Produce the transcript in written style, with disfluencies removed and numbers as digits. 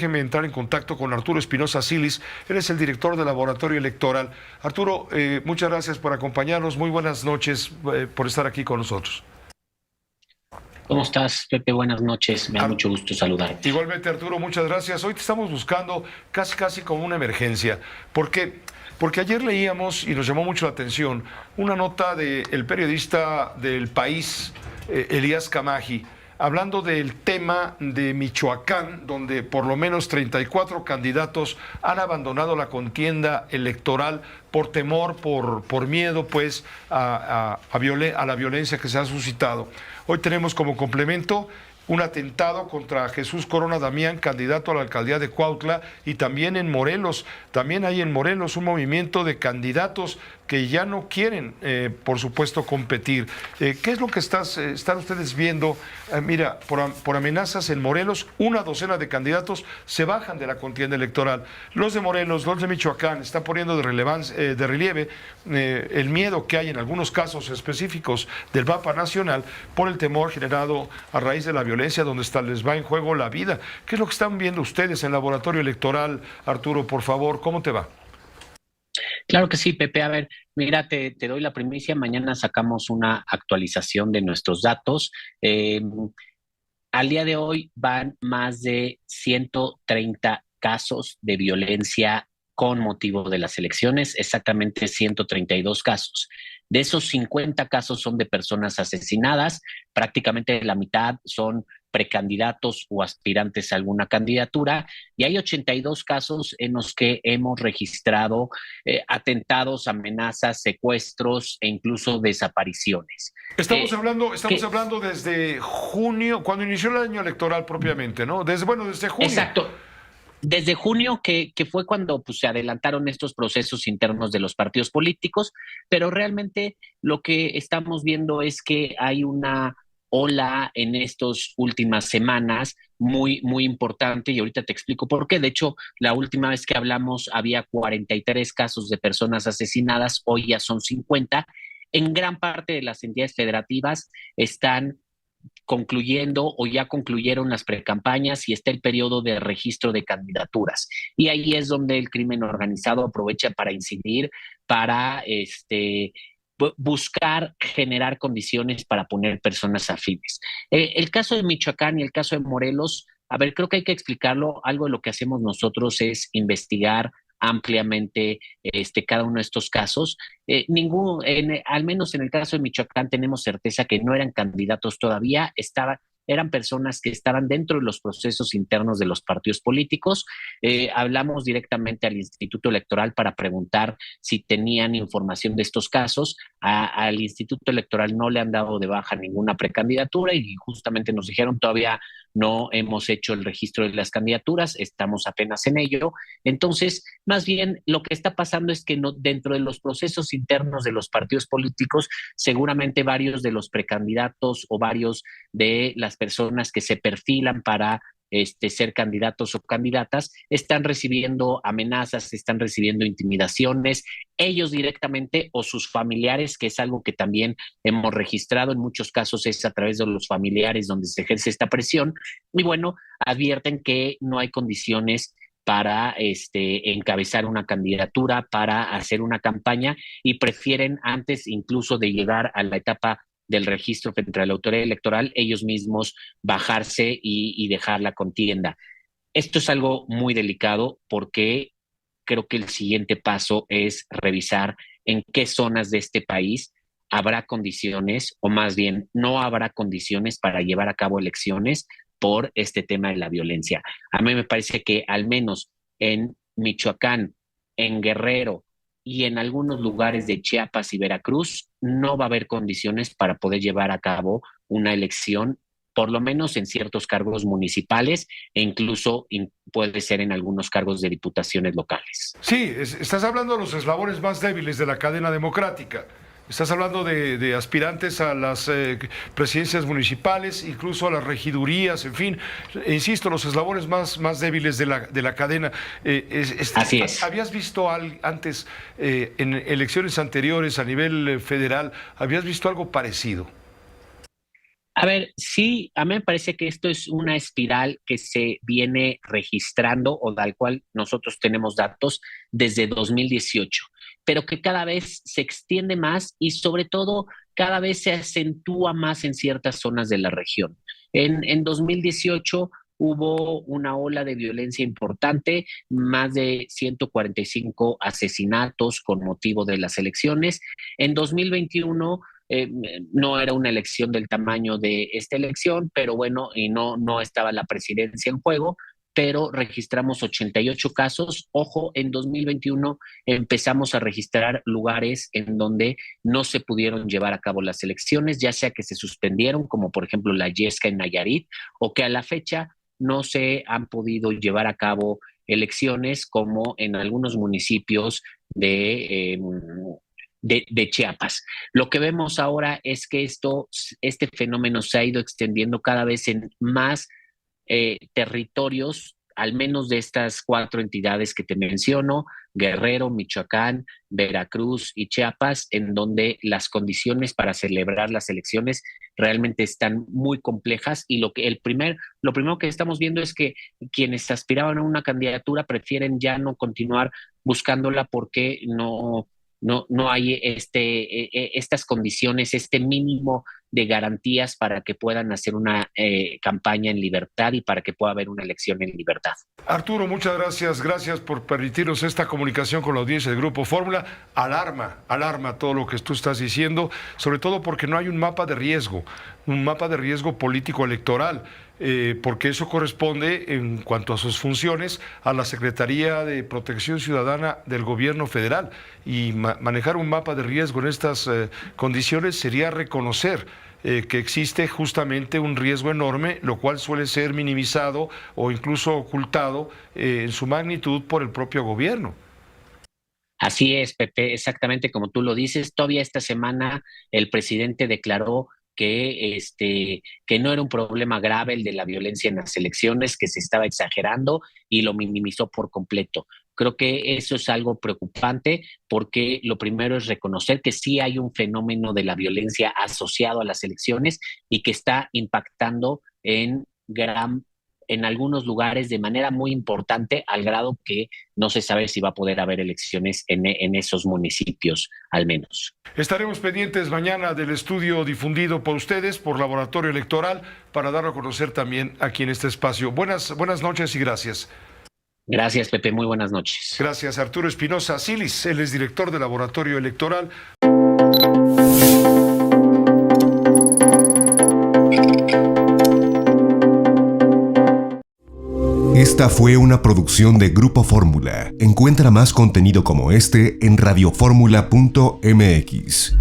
déjeme entrar en contacto con Arturo Espinosa Silis. Él es el director del Laboratorio Electoral. Arturo, muchas gracias por acompañarnos. Muy buenas noches, por estar aquí con nosotros. ¿Cómo estás, Pepe? Buenas noches. Me da mucho gusto saludarte. Igualmente, Arturo, muchas gracias. Hoy te estamos buscando casi como una emergencia. ¿Por qué? Porque ayer leíamos, y nos llamó mucho la atención, una nota del periodista del País, Elías Camaji, hablando del tema de Michoacán, donde por lo menos 34 candidatos han abandonado la contienda electoral por temor, por miedo, pues, a la violencia que se ha suscitado. Hoy tenemos como complemento un atentado contra Jesús Corona Damián, candidato a la alcaldía de Cuautla, y también en Morelos. También hay en Morelos un movimiento de candidatos que ya no quieren, por supuesto, competir. ¿Qué es lo que están ustedes viendo? Mira, por amenazas en Morelos, una docena de candidatos se bajan de la contienda electoral. Los de Morelos, los de Michoacán, están poniendo de relieve el miedo que hay en algunos casos específicos del mapa nacional por el temor generado a raíz de la violencia, donde les va en juego la vida. ¿Qué es lo que están viendo ustedes en el laboratorio electoral? Arturo, por favor, ¿cómo te va? Claro que sí, Pepe. A ver, mira, te doy la primicia. Mañana sacamos una actualización de nuestros datos. Al día de hoy van más de 130 casos de violencia con motivo de las elecciones, exactamente 132 casos. De esos 50 casos son de personas asesinadas, prácticamente la mitad son precandidatos o aspirantes a alguna candidatura, y hay 82 casos en los que hemos registrado atentados, amenazas, secuestros e incluso desapariciones. Estamos hablando desde junio, cuando inició el año electoral propiamente, ¿no? Desde junio. Exacto. Desde junio, que fue cuando pues, se adelantaron estos procesos internos de los partidos políticos, pero realmente lo que estamos viendo es que hay una ola en estas últimas semanas muy importante, y ahorita te explico por qué. De hecho, la última vez que hablamos había 43 casos de personas asesinadas, hoy ya son 50. En gran parte de las entidades federativas están concluyendo o ya concluyeron las precampañas y está el periodo de registro de candidaturas. Y ahí es donde el crimen organizado aprovecha para incidir, para buscar generar condiciones para poner personas afines. El caso de Michoacán y el caso de Morelos, a ver, creo que hay que explicarlo. Algo de lo que hacemos nosotros es investigar ampliamente cada uno de estos casos. Al menos en el caso de Michoacán tenemos certeza que no eran candidatos todavía, eran personas que estaban dentro de los procesos internos de los partidos políticos. Hablamos directamente al Instituto Electoral para preguntar si tenían información de estos casos. Al Instituto Electoral no le han dado de baja ninguna precandidatura y justamente nos dijeron todavía no hemos hecho el registro de las candidaturas, estamos apenas en ello. Entonces, más bien lo que está pasando es que dentro de los procesos internos de los partidos políticos, seguramente varios de los precandidatos o varios de las personas que se perfilan para ser candidatos o candidatas, están recibiendo amenazas, están recibiendo intimidaciones, ellos directamente o sus familiares, que es algo que también hemos registrado, en muchos casos es a través de los familiares donde se ejerce esta presión, y bueno, advierten que no hay condiciones para encabezar una candidatura, para hacer una campaña, y prefieren antes incluso de llegar a la etapa del registro frente a la autoridad electoral, ellos mismos bajarse y dejar la contienda. Esto es algo muy delicado porque creo que el siguiente paso es revisar en qué zonas de este país habrá condiciones, o más bien no habrá condiciones para llevar a cabo elecciones por este tema de la violencia. A mí me parece que al menos en Michoacán, en Guerrero, y en algunos lugares de Chiapas y Veracruz no va a haber condiciones para poder llevar a cabo una elección, por lo menos en ciertos cargos municipales e incluso puede ser en algunos cargos de diputaciones locales. Sí, estás hablando de los eslabones más débiles de la cadena democrática. Estás hablando de aspirantes a las presidencias municipales, incluso a las regidurías, en fin, insisto, los eslabones más débiles de la cadena. Así es. ¿Habías visto antes, en elecciones anteriores a nivel federal, habías visto algo parecido? A ver, sí, a mí me parece que esto es una espiral que se viene registrando o tal cual nosotros tenemos datos desde 2018, pero que cada vez se extiende más y sobre todo cada vez se acentúa más en ciertas zonas de la región. En 2018 hubo una ola de violencia importante, más de 145 asesinatos con motivo de las elecciones. En 2021 eh, no era una elección del tamaño de esta elección, pero bueno, y no estaba la presidencia en juego, pero registramos 88 casos. Ojo, en 2021 empezamos a registrar lugares en donde no se pudieron llevar a cabo las elecciones, ya sea que se suspendieron, como por ejemplo la Yesca en Nayarit, o que a la fecha no se han podido llevar a cabo elecciones como en algunos municipios de Chiapas. Lo que vemos ahora es que este fenómeno se ha ido extendiendo cada vez en más territorios, al menos de estas 4 entidades que te menciono: Guerrero, Michoacán, Veracruz y Chiapas, en donde las condiciones para celebrar las elecciones realmente están muy complejas. Y lo primero que estamos viendo es que quienes aspiraban a una candidatura prefieren ya no continuar buscándola porque no hay estas condiciones, este mínimo de garantías para que puedan hacer una campaña en libertad y para que pueda haber una elección en libertad. Arturo, muchas gracias. Gracias por permitirnos esta comunicación con la audiencia del Grupo Fórmula. Alarma todo lo que tú estás diciendo, sobre todo porque no hay un mapa de riesgo político electoral. Porque eso corresponde, en cuanto a sus funciones, a la Secretaría de Protección Ciudadana del Gobierno Federal. Y manejar un mapa de riesgo en estas condiciones sería reconocer que existe justamente un riesgo enorme, lo cual suele ser minimizado o incluso ocultado en su magnitud por el propio gobierno. Así es, Pepe, exactamente como tú lo dices. Todavía esta semana el presidente declaró que no era un problema grave el de la violencia en las elecciones, que se estaba exagerando y lo minimizó por completo. Creo que eso es algo preocupante porque lo primero es reconocer que sí hay un fenómeno de la violencia asociado a las elecciones y que está impactando en algunos lugares de manera muy importante, al grado que no se sabe si va a poder haber elecciones en esos municipios, al menos. Estaremos pendientes mañana del estudio difundido por ustedes, por Laboratorio Electoral, para darlo a conocer también aquí en este espacio. Buenas noches y gracias. Gracias, Pepe. Muy buenas noches. Gracias, Arturo Espinosa Silis. Él es director del Laboratorio Electoral. Esta fue una producción de Grupo Fórmula. Encuentra más contenido como este en radioformula.mx.